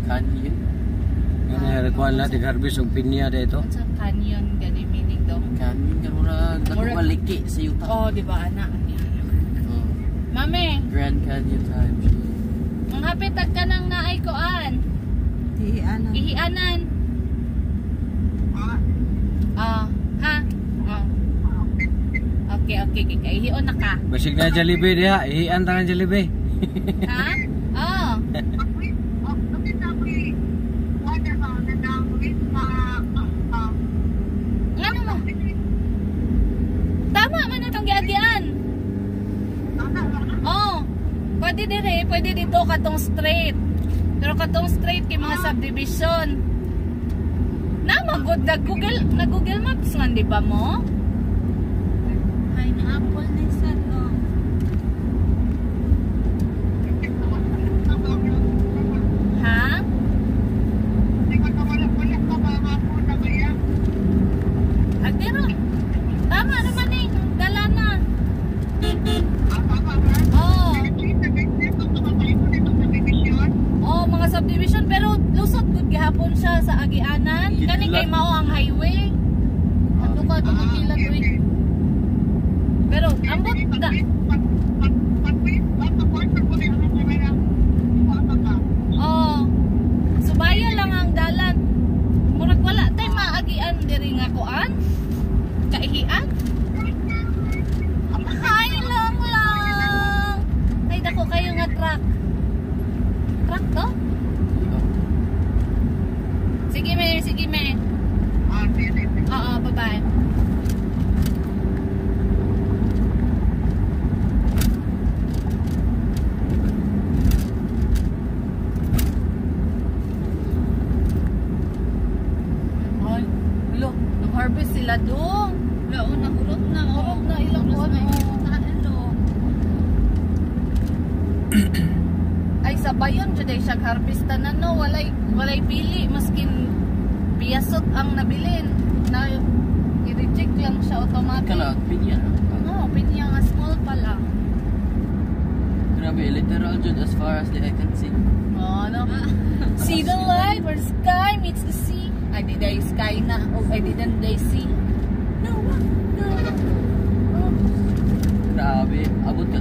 Canyon. Ano kuan la tig-harvest og pinya dito. Sa canyon gani meaning daw. Canyon kan mura nagmaliki sa yuta. Oh, di ba ana? Mame, Grand Canyon time. ang hapitag ka nang naay koan. Hihianan. Ihianan. Ha? Okay, ihion na ka. Basig na Jollibee diha, ihian ta nga Jollibee. Ha? Oh. Ano mo? Tama man itong giagian. Oh. Pwede dito katong straight. Pero katong straight kay mga subdivision. Namagod na Google Maps nga di ba mo? Ay, na-apple na isa to. Ha? Agdero. Tama naman eh. Dala na. Oh. Oh, mga subdivision. Pero lusot good gihapon siya sa Agianan. Kani kay mao ang highway. Ato ka tumakilan uy. Pero ambot da. Oh. Subaya lang ang dalan. Murag wala tay maagian diri nga kuan. Kaihian. Ay lang. Ay dako kayo nga truck. Truck to? Sige me. Oo, bye-bye. Ay, ulo, nag-harvest sila doon. Urot na ilang buwan. Ay sabayon jud ay siya harvestan na no, walay pili maskin biyasot ang nabilin. Na i-reject lang siya automatic. Kala pinya. No, pinya nga small pa lang. Grabe, literal jud as far as the eye can see. Oh, no. See the light where the sky meets the sea. I did I sky na. Oh, I didn't they see. No. Grabe, abot ka